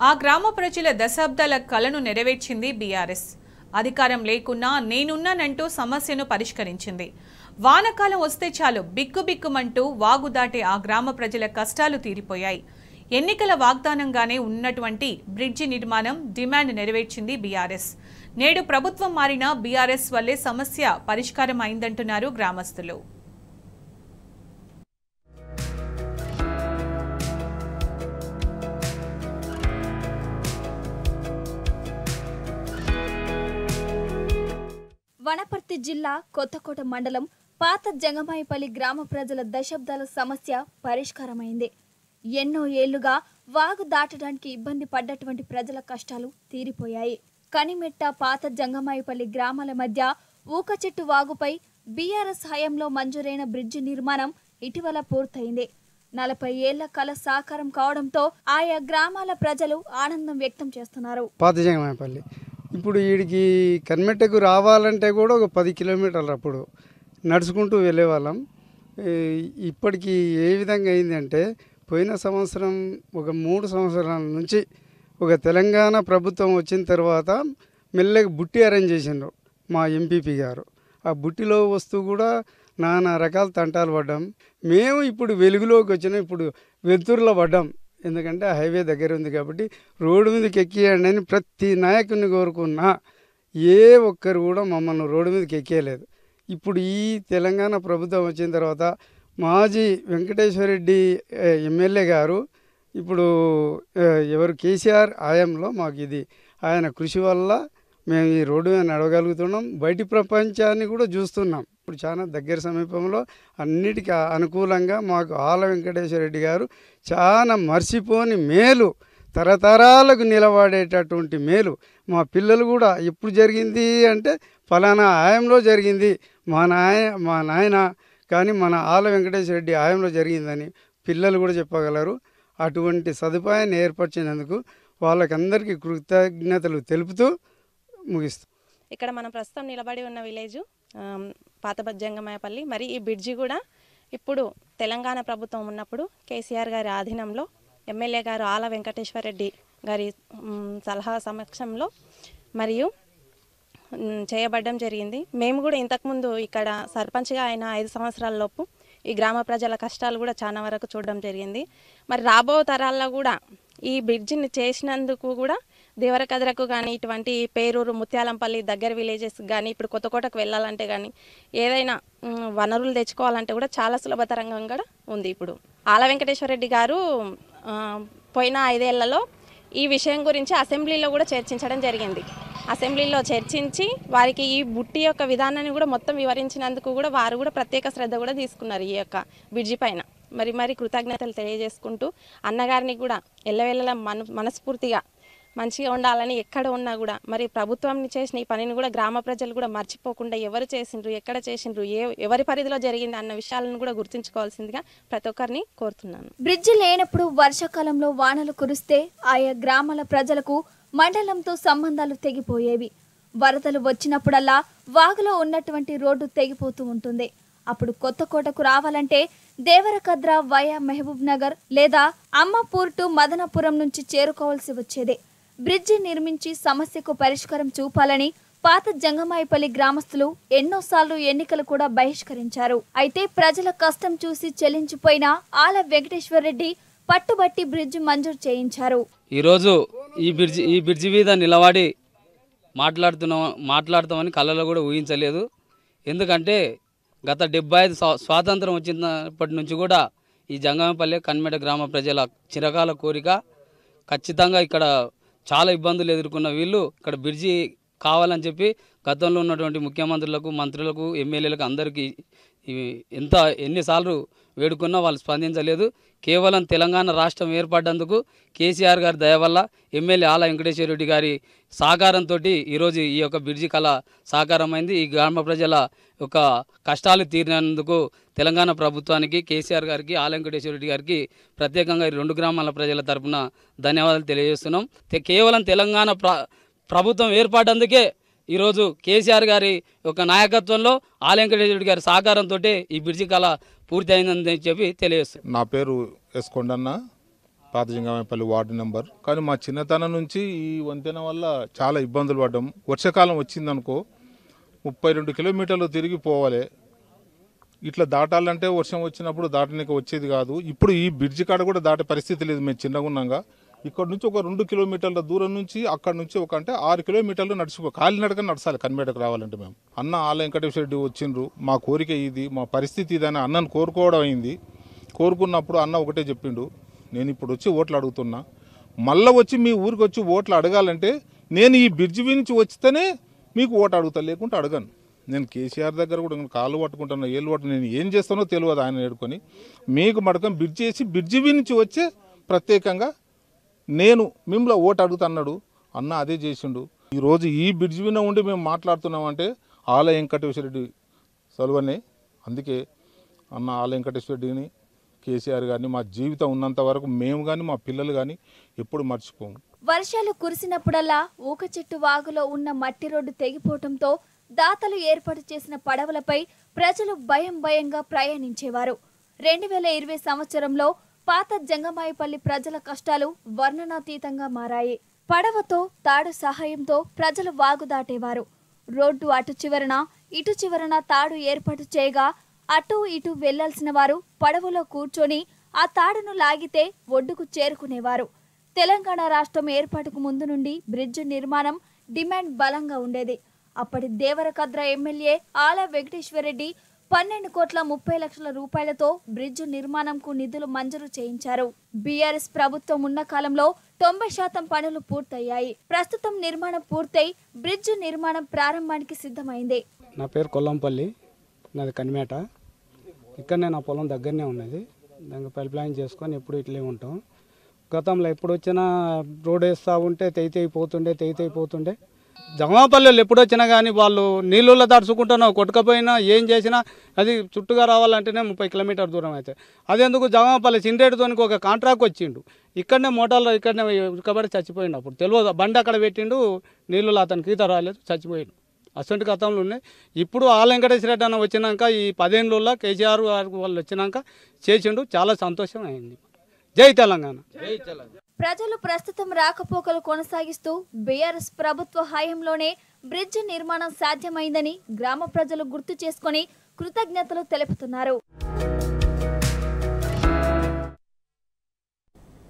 ఆ గ్రామ ప్రజల దశాబ్దాల కలను నెరవేర్చింది బీఆర్ఎస్. అధికారం లేకున్నా నేనున్నానంటూ సమస్యను పరిష్కరించింది. వానకాలం వస్తే చాలు బిక్కుబిక్కుమంటూ వాగు దాటే ఆ గ్రామ ప్రజల కష్టాలు తీరిపోయాయి. ఎన్నికల వాగ్దానంగానే ఉన్నటువంటి బ్రిడ్జి నిర్మాణం డిమాండ్ నెరవేర్చింది బీఆర్ఎస్. నేడు ప్రభుత్వం మారినా బీఆర్ఎస్ వల్లే సమస్య పరిష్కారం అయిందంటున్నారు గ్రామస్తులు. వనపర్తి జిల్లా కొత్తకోట మండలం పాత జంగమాయిపల్లి గ్రామ ప్రజల దశాబ్దాల సమస్య పరిష్కారమైంది. ఎన్నో ఏళ్లుగా వాగు దాటడానికి ఇబ్బంది పడ్డటువంటి ప్రజల కష్టాలు తీరిపోయాయి. కనిమెట్ట పాత జంగమాయిపల్లి గ్రామాల మధ్య ఊక చెట్టు వాగుపై బీఆర్ఎస్ హయాంలో మంజూరైన బ్రిడ్జి నిర్మాణం ఇటీవల పూర్తయింది. 40 ఏళ్ల కల సాకారం కావడంతో ఆయా గ్రామాల ప్రజలు ఆనందం వ్యక్తం చేస్తున్నారు. పాత జంగమాయిపల్లి ఇప్పుడు వీడికి కనిమెట్టకు రావాలంటే కూడా ఒక 10 కిలోమీటర్లు అప్పుడు నడుచుకుంటూ వెళ్ళేవాళ్ళం. ఇప్పటికి ఏ విధంగా అయిందంటే పోయిన సంవత్సరం ఒక 3 సంవత్సరాల నుంచి ఒక తెలంగాణ ప్రభుత్వం వచ్చిన తర్వాత మెల్లగా బుట్టి అరేంజ్ చేసిండ్రు మా ఎంపీపీ గారు. ఆ బుట్టిలో వస్తూ కూడా నానా రకాల తంటాలు పడ్డాం. మేము ఇప్పుడు వెలుగులోకి వచ్చినాం, ఇప్పుడు వెలుతురులో పడ్డాం. ఎందుకంటే హైవే దగ్గర ఉంది కాబట్టి రోడ్డు మీదకి ఎక్కియండి అని ప్రతి నాయకుడిని కోరుకున్నా ఏ ఒక్కరు కూడా మమ్మల్ని రోడ్డు మీదకి ఎక్కేయలేదు. ఇప్పుడు ఈ తెలంగాణ ప్రభుత్వం వచ్చిన తర్వాత మాజీ వెంకటేశ్వరరెడ్డి ఎమ్మెల్యే గారు ఇప్పుడు ఎవరు కేసీఆర్ హయాంలో మాకు ఇది ఆయన కృషి వల్ల మేము ఈ రోడ్డు మీద నడవగలుగుతున్నాం. బయటి ప్రపంచాన్ని కూడా చూస్తున్నాం. ఇప్పుడు చాలా దగ్గర సమీపంలో అన్నిటికీ అనుకూలంగా మాకు ఆల వెంకటేశ్వరరెడ్డి గారు చాలా మర్చిపోని మేలు, తరతరాలకు నిలబడేటటువంటి మేలు. మా పిల్లలు కూడా ఎప్పుడు జరిగింది అంటే ఫలానా ఆయంలో జరిగింది, మా నాయన కానీ మన ఆల వెంకటేశ్వరరెడ్డి ఆయంలో జరిగిందని పిల్లలు కూడా చెప్పగలరు. అటువంటి సదుపాయాన్ని ఏర్పరిచినందుకు వాళ్ళకందరికీ కృతజ్ఞతలు తెలుపుతూ ముగిస్తాం. ఇక్కడ మనం ప్రస్తుతం నిలబడి ఉన్న విలేజ్ పాత జంగమాయపల్లి. మరి ఈ బ్రిడ్జి కూడా ఇప్పుడు తెలంగాణ ప్రభుత్వం ఉన్నప్పుడు కేసీఆర్ గారి ఆధీనంలో ఎమ్మెల్యే గారు ఆల వెంకటేశ్వరరెడ్డి గారి సలహా సమక్షంలో మరియు చేయబడడం జరిగింది. మేము కూడా ఇంతకుముందు ఇక్కడ సర్పంచ్గా అయిన 5 సంవత్సరాల లోపు ఈ గ్రామ ప్రజల కష్టాలు కూడా చాలా వరకు చూడడం జరిగింది. మరి రాబో తరాల్లో కూడా ఈ బ్రిడ్జిని చేసినందుకు కూడా దేవరకద్రకు కానీ ఇటువంటి పేరూరు ముత్యాలంపల్లి దగ్గర విలేజెస్ కానీ ఇప్పుడు కొత్తకోటకు వెళ్ళాలంటే కానీ ఏదైనా వనరులు తెచ్చుకోవాలంటే కూడా చాలా సులభతరంగా కూడా ఉంది. ఇప్పుడు ఆల వెంకటేశ్వరరెడ్డి గారు పోయిన 5 ఏళ్లలో ఈ విషయం గురించి అసెంబ్లీలో కూడా చర్చించడం జరిగింది. అసెంబ్లీలో చర్చించి వారికి ఈ బుట్టి యొక్క విధానాన్ని కూడా మొత్తం వివరించినందుకు కూడా వారు కూడా ప్రత్యేక శ్రద్ధ కూడా తీసుకున్నారు ఈ యొక్క బ్రిడ్జి పైన. మరి కృతజ్ఞతలు తెలియజేసుకుంటూ అన్నగారిని కూడా ఎల్లవేళలా మనస్ఫూర్తిగా మంచిగా ఉండాలని ఎక్కడ ఉన్నా కూడా మరి ప్రభుత్వం చేసిన ఈ పనిని కూడా గ్రామ ప్రజలు కూడా మర్చిపోకుండా ఎవరు చేసిండ్రు, ఎక్కడ చేసిండ్రు, ఎవరి పరిధిలో జరిగింది అన్న విషయాలను కూడా గుర్తుంచుకోవాల్సిందిగా ప్రతి ఒక్కరిని కోరుతున్నాను. బ్రిడ్జి లేనప్పుడు వర్షాకాలంలో వానలు కురిస్తే ఆయా గ్రామాల ప్రజలకు మండలంతో సంబంధాలు తెగిపోయేవి. వరదలు వచ్చినప్పుడల్లా వాగులో ఉన్నటువంటి రోడ్డు తెగిపోతూ ఉంటుంది. అప్పుడు కొత్తకోటకు రావాలంటే దేవరకద్ర వయా మహబూబ్ నగర్ లేదా అమ్మపూర్ టు మదనపురం నుంచి చేరుకోవాల్సి వచ్చేది. బ్రిడ్జి నిర్మించి సమస్యకు పరిష్కారం చూపాలని పాత జంగమాయిపల్లి గ్రామస్తులు ఎన్నోసార్లు ఎన్నికలు కూడా బహిష్కరించారు. అయితే ప్రజల కష్టం చూసి చెల్లించిపోయిన ఆల వెంకటేశ్వరరెడ్డి పట్టుబట్టి బ్రిడ్జి మంజూరు చేయించారు. ఈరోజు ఈ బ్రిడ్జి మీద నిలబడి మాట్లాడుతామని కళ్ళలో కూడా ఊహించలేదు. ఎందుకంటే గత 75 స్వాతంత్రం వచ్చినప్పటి నుంచి కూడా ఈ జంగమాయిపల్లి కనిమెట్ట గ్రామ ప్రజల చిరకాల కోరిక. ఖచ్చితంగా ఇక్కడ చాలా ఇబ్బందులు ఎదుర్కొన్న వీళ్ళు ఇక్కడ బ్రిడ్జి కావాలని చెప్పి గతంలో ఉన్నటువంటి ముఖ్యమంత్రులకు, మంత్రులకు, ఎమ్మెల్యేలకు అందరికీ ఎన్నిసార్లు వేడుకున్నా వాళ్ళు స్పందించలేదు. కేవలం తెలంగాణ రాష్ట్రం ఏర్పడ్డందుకు కేసీఆర్ గారి దయ వల్ల ఎమ్మెల్యే ఆల వెంకటేశ్వరరెడ్డి గారి సహకారంతో ఈరోజు ఈ యొక్క బ్రిడ్జి కళ సాకారమైంది. ఈ గ్రామ ప్రజల యొక్క కష్టాలు తీరినందుకు తెలంగాణ ప్రభుత్వానికి, కేసీఆర్ గారికి, ఆల వెంకటేశ్వరరెడ్డి గారికి ప్రత్యేకంగా ఈ 2 గ్రామాల ప్రజల తరపున ధన్యవాదాలు తెలియజేస్తున్నాం. కేవలం తెలంగాణ ప్రభుత్వం ఏర్పడ్డందుకే ఈరోజు కేసీఆర్ గారి యొక్క నాయకత్వంలో ఆల వెంకటేశ్వరరెడ్డి గారి సహకారంతో ఈ బ్రిడ్జి కళ పూర్తి అయిందని చెప్పి తెలియజేస్తాం. నా పేరు ఎస్ కొండన్న. పాత జంగమాయపల్లి వార్డు నెంబర్. కానీ మా చిన్నతనం నుంచి ఈ వంతెన వల్ల చాలా ఇబ్బందులు పడ్డాం. వర్షాకాలం వచ్చిందనుకో 32 కిలోమీటర్లు తిరిగి పోవాలి. ఇట్లా దాటాలంటే వర్షం వచ్చినప్పుడు దాటనికి వచ్చేది కాదు. ఇప్పుడు ఈ బ్రిడ్జి కాడ కూడా దాటే పరిస్థితి లేదు. మేము చిన్నగా ఉన్నాగా ఇక్కడ నుంచి ఒక 2 కిలోమీటర్ల దూరం నుంచి అక్కడ నుంచి అంటే 6 కిలోమీటర్లు కాలినడక నడచాలి కన్మేటకు రావాలంటే. మేము అన్న ఆల వెంకటేశ్వర రెడ్డి వచ్చిండ్రు, మా కోరిక ఇది, మా పరిస్థితి ఇదని అన్నను కోరుకోవడం అయింది. కోరుకున్నప్పుడు అన్న ఒకటే చెప్పిండు, నేను ఇప్పుడు వచ్చి ఓట్లు అడుగుతున్నా, మళ్ళీ వచ్చి మీ ఊరికి వచ్చి ఓట్లు అడగాలంటే నేను ఈ బ్రిడ్జి నుంచి వచ్చితేనే మీకు ఓటు అడుగుతా, లేకుంటే అడగను. నేను కేసీఆర్ దగ్గర కూడా కాళ్ళు పట్టుకుంటున్నా, ఏళ్ళు పట్టు, నేను ఏం చేస్తానో తెలియదు ఆయన ఏడుకొని. మీకు మడకం బ్రిడ్జి వేసి బ్రిడ్జి నుంచి వచ్చే ప్రత్యేకంగా నేను మిమ్మల్ని ఓటు అడుగుతా అన్నాడు. అన్న అదే చేసిండు. ఈరోజు ఈ బ్రిడ్జి మీద ఉండి మేము మాట్లాడుతున్నామంటే ఆల వెంకటేశ్వర రెడ్డి సలువనే. అందుకే అన్న ఆల వెంకటేశ్వర రెడ్డిని, కేసీఆర్ గారిని మా జీవితం ఉన్నంత వరకు మేము కానీ మా పిల్లలు కానీ ఎప్పుడు మర్చిపోము. వర్షాలు కురిసినప్పుడల్లా ఊక చెట్టు వాగులో ఉన్న మట్టి రోడ్డు తెగిపోవటంతో దాతలు ఏర్పాటు చేసిన పడవలపై ప్రజలు భయంగా ప్రయాణించేవారు. 2020 సంవత్సరంలో పాత జంగమాయపల్లి ప్రజల కష్టాలు వర్ణనాతీతంగా మారాయి. పడవతో తాడు సహాయంతో ప్రజలు వాగు దాటేవారు. రోడ్డు అటు చివరన ఇటు చివరన తాడు ఏర్పాటు చేయగా అటు ఇటు వెళ్లాల్సిన వారు పడవలో కూర్చొని ఆ తాడును లాగితే ఒడ్డుకు చేరుకునేవారు. తెలంగాణ రాష్ట్రం ఏర్పాటుకు ముందు నుండి బ్రిడ్జ్ నిర్మాణం డిమాండ్ బలంగా ఉండేది. అప్పటి దేవరకద్ర ఎమ్మెల్యే ఆల వెంకటేశ్వరరెడ్డి 12,30,00,000 రూపాయలతో బ్రిడ్జ్ నిర్మాణంకు నిధులు మంజూరు చేయించారు. బీఆర్ఎస్ ప్రభుత్వం ఉన్న కాలంలో 90% పనులు పూర్తయ్యాయి. ప్రస్తుతం నిర్మాణం పూర్తయి బ్రిడ్జ్ నిర్మాణం ప్రారంభానికి సిద్ధమైంది. నా పేరు కొల్లంపల్లి, నాది కనిమేట. ఇక్కడనే నా పొలం దగ్గరనే ఉన్నది. దానికి పైప్ లైన్ చేసుకొని ఎప్పుడు ఇట్లే ఉంటాం. గతంలో ఎప్పుడు వచ్చినా రోడ్ వేస్తూ ఉంటే తెగిపోతుండే. జంగమాయపల్లి ఎప్పుడు వచ్చినా కానీ వాళ్ళు నీళ్ళలో తడుచుకుంటున్నా కొట్టుకపోయినా ఏం చేసినా అది చుట్టుగా రావాలంటేనే 30 కిలోమీటర్ దూరం అయితే. అదెందుకు జంగమాయపల్లి చిండేటితోనికి ఒక కాంట్రాక్ట్ వచ్చిండు. ఇక్కడనే మోటార్లో ఇక్కడనే ఉడకబడి చచ్చిపోయిండు. అప్పుడు తెలియదు, బండి అక్కడ పెట్టిండు, నీళ్ళలో అతనికి ఈత రాలేదు, చచ్చిపోయిండు. అసంటి గతంలో ఉన్నాయి. ఇప్పుడు ఆల వెంకటేశ్వర రెడ్డి అన్న వచ్చినాక ఈ 10 ఏళ్ళలో కేసీఆర్ వాళ్ళు వచ్చినాక చేసిండు, చాలా సంతోషం అయింది. జై తెలంగాణ. ప్రజలు ప్రస్తుతం రాకపోకలు కొనసాగిస్తూ బీఆర్ఎస్ ప్రభుత్వ హయాంలోనే బ్రిడ్జ్ నిర్మాణం సాధ్యమైందని గ్రామ ప్రజలు గుర్తు చేసుకొని కృతజ్ఞతలు తెలుపుతున్నారు.